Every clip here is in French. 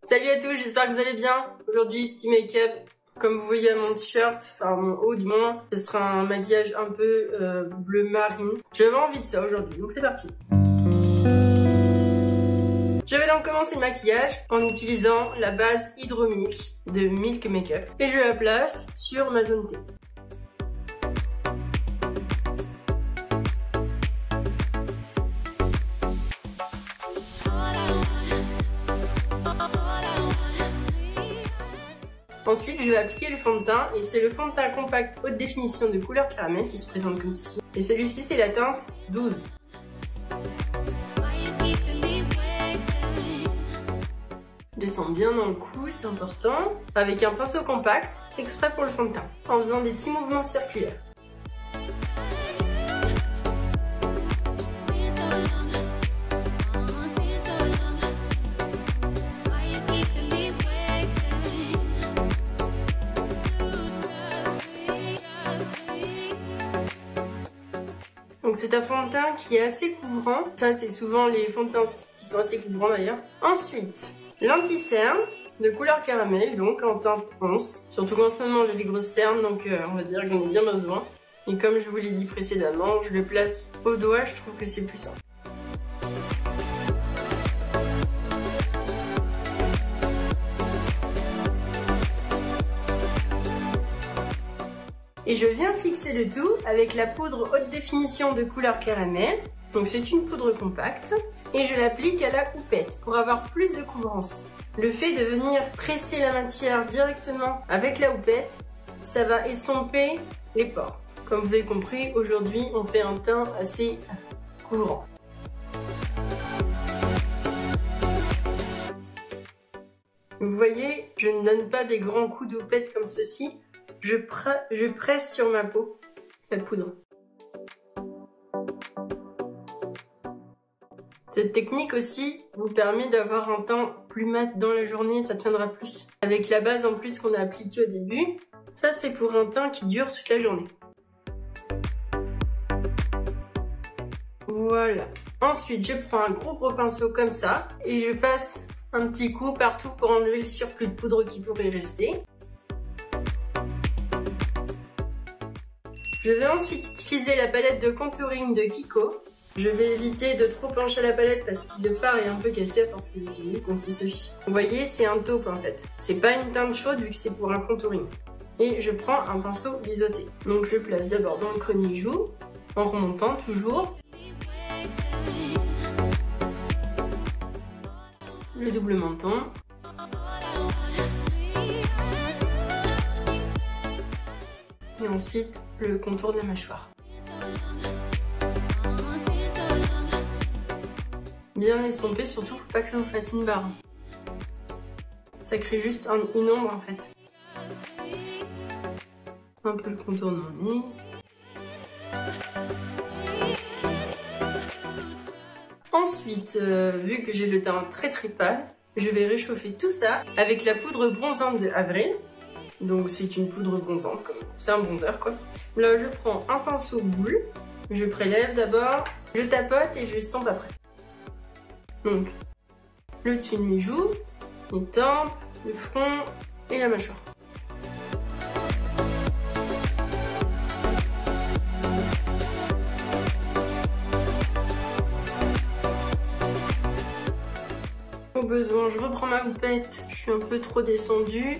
Salut à tous, j'espère que vous allez bien. Aujourd'hui, petit make-up. Comme vous voyez à mon t-shirt, enfin mon haut du moins, ce sera un maquillage un peu bleu marine. J'avais envie de ça aujourd'hui, donc c'est parti. Je vais donc commencer le maquillage en utilisant la base Hydro Milk de Milk Makeup et je la place sur ma zone T. Ensuite, je vais appliquer le fond de teint et c'est le fond de teint compact haute définition de couleur caramel qui se présente comme ceci. Et celui-ci, c'est la teinte 12. Je descends bien dans le cou, c'est important, avec un pinceau compact, exprès pour le fond de teint, en faisant des petits mouvements circulaires. Donc c'est un fond de teint qui est assez couvrant. Ça c'est souvent les fonds de teint qui sont assez couvrants d'ailleurs. Ensuite, l'anti-cerne de couleur caramel, donc en teinte 11. Surtout qu'en ce moment j'ai des grosses cernes, donc on va dire que j'en ai bien besoin. Et comme je vous l'ai dit précédemment, je le place au doigt, je trouve que c'est plus simple. Et je viens fixer le tout avec la poudre haute définition de couleur caramel. Donc c'est une poudre compacte. Et je l'applique à la houppette pour avoir plus de couvrance. Le fait de venir presser la matière directement avec la houppette, ça va estomper les pores. Comme vous avez compris, aujourd'hui on fait un teint assez couvrant. Vous voyez, je ne donne pas des grands coups de houppette comme ceci. Je presse sur ma peau la poudre. Cette technique aussi vous permet d'avoir un teint plus mat dans la journée, ça tiendra plus. Avec la base en plus qu'on a appliquée au début, ça c'est pour un teint qui dure toute la journée. Voilà. Ensuite, je prends un gros pinceau comme ça et je passe un petit coup partout pour enlever le surplus de poudre qui pourrait rester. Je vais ensuite utiliser la palette de contouring de Kiko. Je vais éviter de trop pencher la palette parce que le fard est un peu cassé à force que j'utilise, donc c'est celui-ci. Vous voyez, c'est un taupe en fait. C'est pas une teinte chaude vu que c'est pour un contouring. Et je prends un pinceau biseauté. Donc je le place d'abord dans le creux de mes joues, en remontant toujours. Le double menton. Et ensuite, le contour de la mâchoire. Bien estomper, surtout faut pas que ça vous fasse une barre. Ça crée juste une ombre en fait. Un peu le contour de mon nez. Ensuite, vu que j'ai le teint très pâle, je vais réchauffer tout ça avec la poudre bronzante de Avril. Donc c'est une poudre bronzante, c'est un bronzer quoi. Là je prends un pinceau boule, je prélève d'abord, je tapote et je estompe après. Donc le dessus de mes joues, les tempes, le front et la mâchoire. Au besoin, je reprends ma houppette, je suis un peu trop descendue.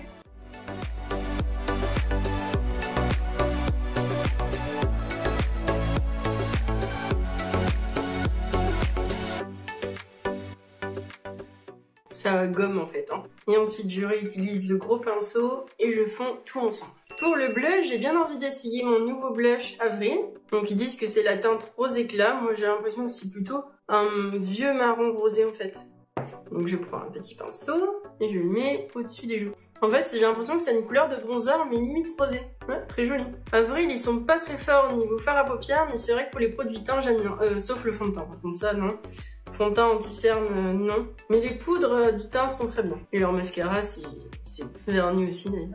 Ça gomme en fait. Et ensuite je réutilise le gros pinceau et je fonds tout ensemble. Pour le blush, j'ai bien envie d'essayer mon nouveau blush Avril. Donc ils disent que c'est la teinte rose éclat. Moi j'ai l'impression que c'est plutôt un vieux marron rosé en fait. Donc je prends un petit pinceau et je le mets au-dessus des joues. En fait j'ai l'impression que c'est une couleur de bronzer mais limite rosé. Ouais, très joli. Avril ils sont pas très forts au niveau fard à paupières mais c'est vrai que pour les produits teint j'aime bien. Sauf le fond de teint. Donc ça non. Fond de teint anti-cerne, non. Mais les poudres du teint sont très bien. Et leur mascara, c'est verni aussi d'ailleurs.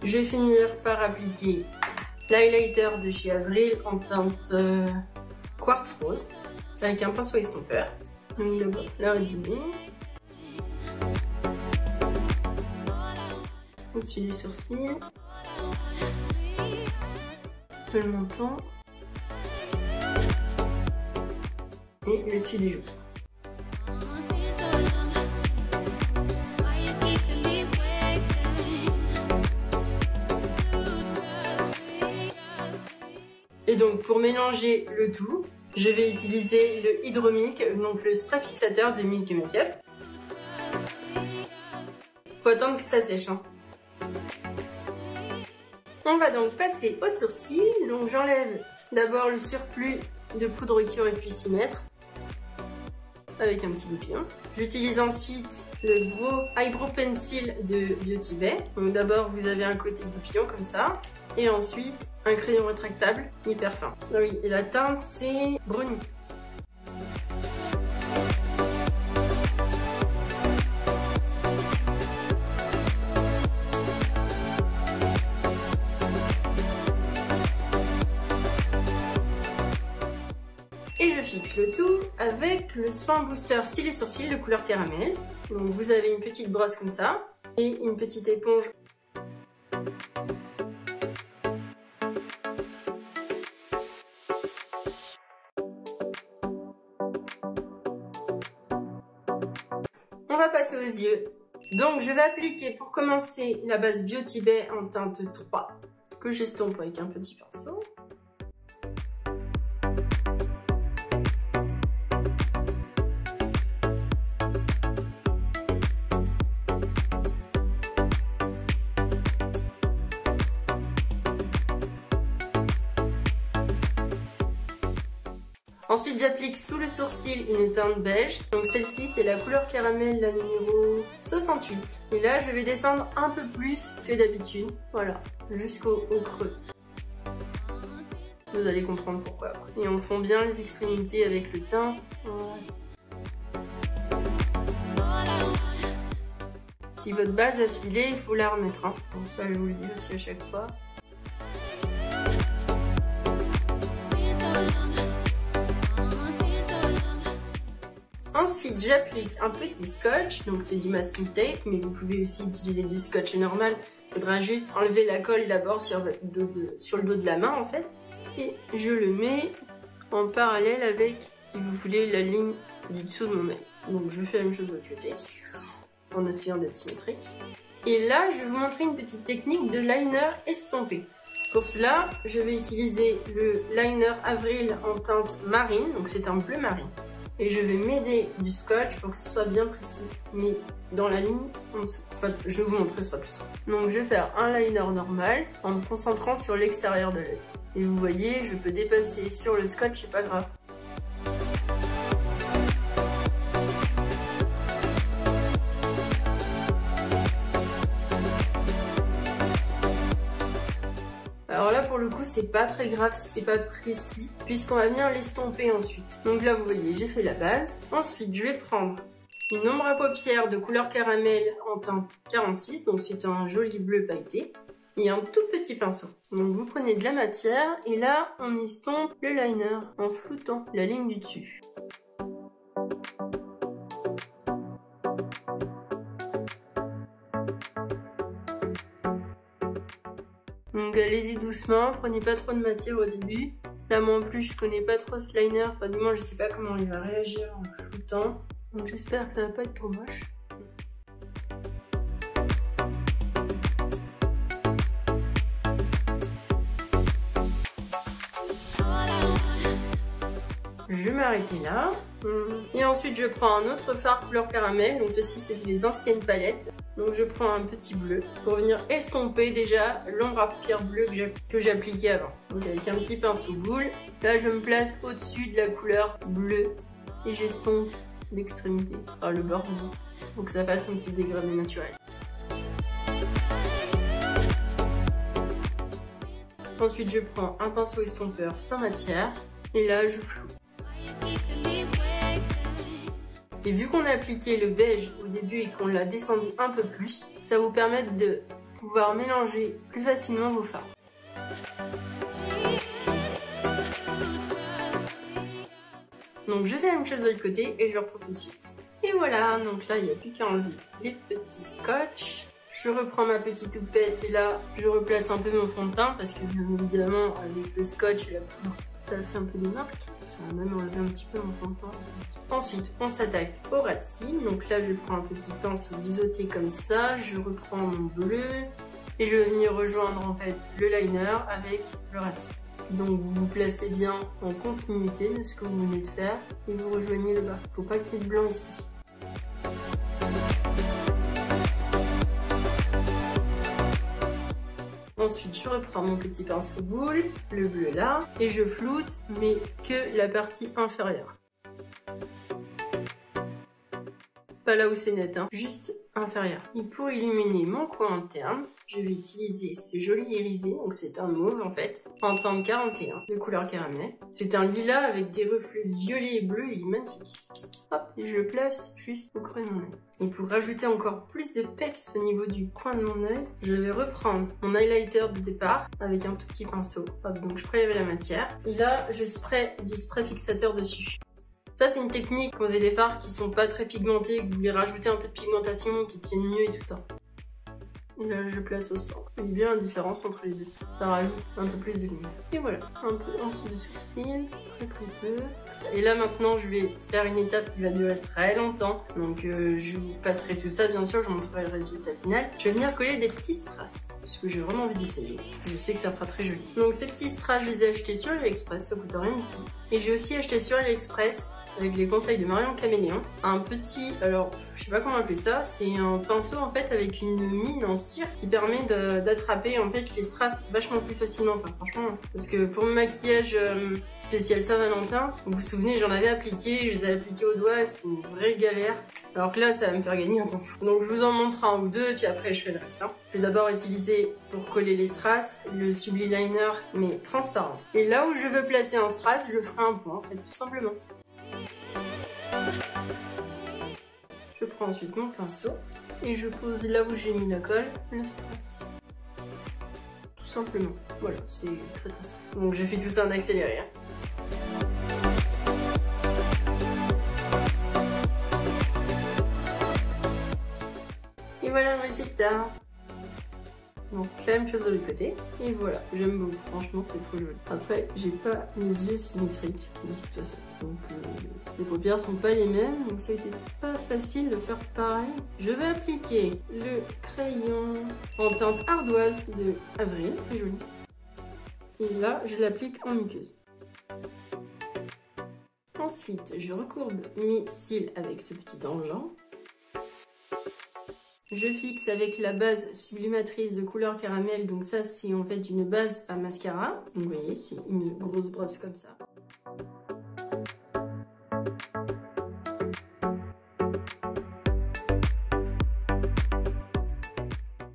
Je vais finir par appliquer l'highlighter de chez Avril en teinte quartz rose avec un pinceau estompeur. Donc d'abord la réguler. Au-dessus des sourcils. Le menton. Et le dessus des joues. Et donc pour mélanger le tout, je vais utiliser le Hydro Milk, donc le spray fixateur de Milk Makeup. Faut attendre que ça sèche. Hein. On va donc passer aux sourcils. Donc j'enlève d'abord le surplus de poudre qui aurait pu s'y mettre avec un petit goupillon. J'utilise ensuite le gros Eyebrow Pencil de Beauty Bay. Donc d'abord vous avez un côté goupillon comme ça et ensuite un crayon rétractable hyper fin. Ah oui, et la teinte c'est brownie. Et je fixe le tout avec le soin booster cils et sourcils de couleur caramel. Donc vous avez une petite brosse comme ça et une petite éponge. On va passer aux yeux. Donc je vais appliquer pour commencer la base Beauty Bay en teinte 3 que j'estompe avec un petit pinceau. Ensuite, j'applique sous le sourcil une teinte beige. Donc celle-ci, c'est la couleur caramel, la numéro 68. Et là, je vais descendre un peu plus que d'habitude. Voilà, jusqu'au creux. Vous allez comprendre pourquoi après. Et on fond bien les extrémités avec le teint. Voilà. Si votre base a filé, il faut la remettre. Hein. Donc ça, je vous le dis aussi à chaque fois. Ensuite, j'applique un petit scotch, donc c'est du masking tape, mais vous pouvez aussi utiliser du scotch normal. Il faudra juste enlever la colle d'abord sur le dos de la main en fait. Et je le mets en parallèle avec, si vous voulez, la ligne du dessous de mon œil. Donc je fais la même chose de l'autre côté, en essayant d'être symétrique. Et là, je vais vous montrer une petite technique de liner estompé. Pour cela, je vais utiliser le liner Avril en teinte marine, donc c'est un bleu marine. Et je vais m'aider du scotch pour que ce soit bien précis, mais dans la ligne en dessous. Enfin, je vais vous montrer, ce sera plus simple. Donc je vais faire un liner normal en me concentrant sur l'extérieur de l'œil. Et vous voyez, je peux dépasser sur le scotch, c'est pas grave. Alors là, pour le coup, c'est pas très grave si c'est pas précis, puisqu'on va venir l'estomper ensuite. Donc là, vous voyez, j'ai fait la base. Ensuite, je vais prendre une ombre à paupières de couleur caramel en teinte 46, donc c'est un joli bleu pailleté, et un tout petit pinceau. Donc vous prenez de la matière, et là, on estompe le liner en floutant la ligne du dessus. Donc allez-y doucement, prenez pas trop de matière au début. Là moi en plus je connais pas trop ce liner, enfin du moins je sais pas comment il va réagir en floutant. Donc j'espère que ça va pas être trop moche. Je vais m'arrêter là. Et ensuite je prends un autre fard couleur caramel, donc ceci c'est les anciennes palettes. Donc je prends un petit bleu pour venir estomper déjà l'ombre à paupières bleue que j'ai appliquée avant. Donc avec un petit pinceau boule, là je me place au-dessus de la couleur bleue et j'estompe l'extrémité, enfin le bord bleu, pour que ça fasse un petit dégradé naturel. Ensuite je prends un pinceau estompeur sans matière et là je floue. Et vu qu'on a appliqué le beige au début et qu'on l'a descendu un peu plus, ça va vous permettre de pouvoir mélanger plus facilement vos fards. Donc je fais la même chose de l'autre côté et je le retrouve tout de suite. Et voilà, donc là il n'y a plus qu'à enlever les petits scotch. Je reprends ma petite houppette et là je replace un peu mon fond de teint parce que bien évidemment avec le scotch et la poudre ça fait un peu des marques. Ça va même enlever un petit peu mon fond de teint. Ensuite on s'attaque au ras de cils. Donc là je prends un petit pinceau biseauté comme ça, je reprends mon bleu et je vais venir rejoindre en fait le liner avec le ras de cils. Donc vous vous placez bien en continuité de ce que vous venez de faire et vous rejoignez le bas. Faut pas qu'il y ait de blanc ici. Ensuite, je reprends mon petit pinceau boule, le bleu là, et je floute, mais que la partie inférieure. Pas là où c'est net, hein, juste inférieur. Et pour illuminer mon coin interne, je vais utiliser ce joli irisé, donc c'est un mauve en fait, en teinte 41 de couleur caramel. C'est un lilas avec des reflets violets et bleus, il est magnifique. Hop, et je le place juste au creux de mon œil. Et pour rajouter encore plus de peps au niveau du coin de mon œil, je vais reprendre mon highlighter de départ avec un tout petit pinceau. Hop, donc je spraye avec la matière. Et là, je spray du spray fixateur dessus. Ça, c'est une technique quand vous avez des fards qui sont pas très pigmentés, que vous voulez rajouter un peu de pigmentation, qui tiennent mieux et tout ça. Et là, je place au centre. Il y a bien la différence entre les deux. Ça rajoute un peu plus de lumière. Et voilà, un peu en dessous du sourcil, très peu. Et là, maintenant, je vais faire une étape qui va durer très longtemps. Donc, je vous passerai tout ça, bien sûr, je vous montrerai le résultat final. Je vais venir coller des petits strass, parce que j'ai vraiment envie d'essayer. Je sais que ça fera très joli. Donc, ces petits strass, je les ai achetés sur AliExpress, ça coûte rien du tout. Et j'ai aussi acheté sur AliExpress, avec les conseils de Marion Caméléon, un petit, alors je sais pas comment appeler ça, c'est un pinceau en fait avec une mine en cire qui permet d'attraper en fait les strass vachement plus facilement, enfin franchement, parce que pour mon maquillage spécial Saint-Valentin, vous vous souvenez j'en avais appliqué, je les ai appliqués au doigt, c'était une vraie galère, alors que là ça va me faire gagner un temps fou. Donc je vous en montre un ou deux et puis après je fais le reste. Hein. Je vais d'abord utiliser pour coller les strass le Subliliner mais transparent. Et là où je veux placer un strass, je ferai un point en fait tout simplement. Je prends ensuite mon pinceau et je pose là où j'ai mis la colle, le strass. Tout simplement. Voilà, c'est très simple. Donc je fais tout ça en accéléré. Hein. Et voilà le résultat. Donc la même chose de l'autre côté. Et voilà, j'aime beaucoup. Franchement, c'est trop joli. Après, j'ai pas les yeux symétriques de toute façon. Donc les paupières sont pas les mêmes. Donc ça a été pas facile de faire pareil. Je vais appliquer le crayon en teinte ardoise de Avril. Très joli. Et là, je l'applique en muqueuse. Ensuite, je recourbe mes cils avec ce petit engin. Je fixe avec la base sublimatrice de couleur caramel, donc ça c'est en fait une base à mascara. Donc vous voyez, c'est une grosse brosse comme ça.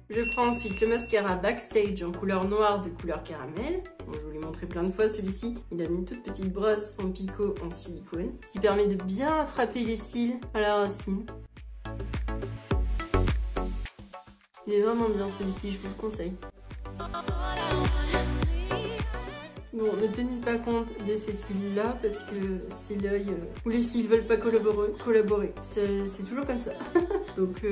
Je prends ensuite le mascara Backstage en couleur noire de couleur caramel. Bon, je vous l'ai montré plein de fois celui-ci. Il a une toute petite brosse en picot en silicone qui permet de bien attraper les cils à la racine. Il est vraiment bien celui-ci, je vous le conseille. Bon, ne tenez pas compte de ces cils-là parce que c'est l'œil où les cils veulent pas collaborer. C'est toujours comme ça. Donc,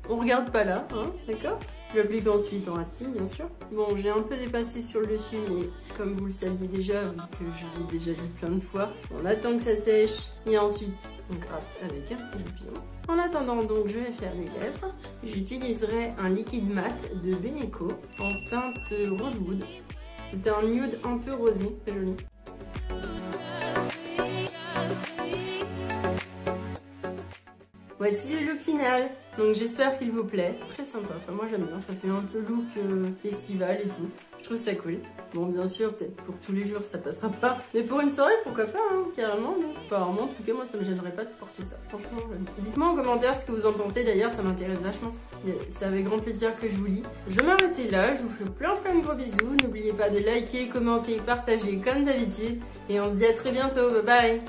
on regarde pas là, hein, d'accord? Je l'applique ensuite en ras de cils, bien sûr. Bon, j'ai un peu dépassé sur le dessus, mais comme vous le saviez déjà, vu que je l'ai déjà dit plein de fois, on attend que ça sèche et ensuite on gratte avec un petit loupillon. En attendant, donc, je vais faire les lèvres. J'utiliserai un liquide mat de Beneco en teinte Rosewood. C'est un nude un peu rosé, très joli. Voici le look final. Donc j'espère qu'il vous plaît. Très sympa, enfin moi j'aime bien, ça fait un peu look festival et tout. Je trouve ça cool. Bon bien sûr, peut-être pour tous les jours ça passera pas. Mais pour une soirée, pourquoi pas, hein, carrément. Apparemment, en tout cas moi ça me gênerait pas de porter ça. Franchement, dites-moi en commentaire ce que vous en pensez, d'ailleurs ça m'intéresse vachement. C'est avec grand plaisir que je vous lis. Je vais m'arrêter là, je vous fais plein de gros bisous. N'oubliez pas de liker, commenter, partager comme d'habitude. Et on se dit à très bientôt, bye bye.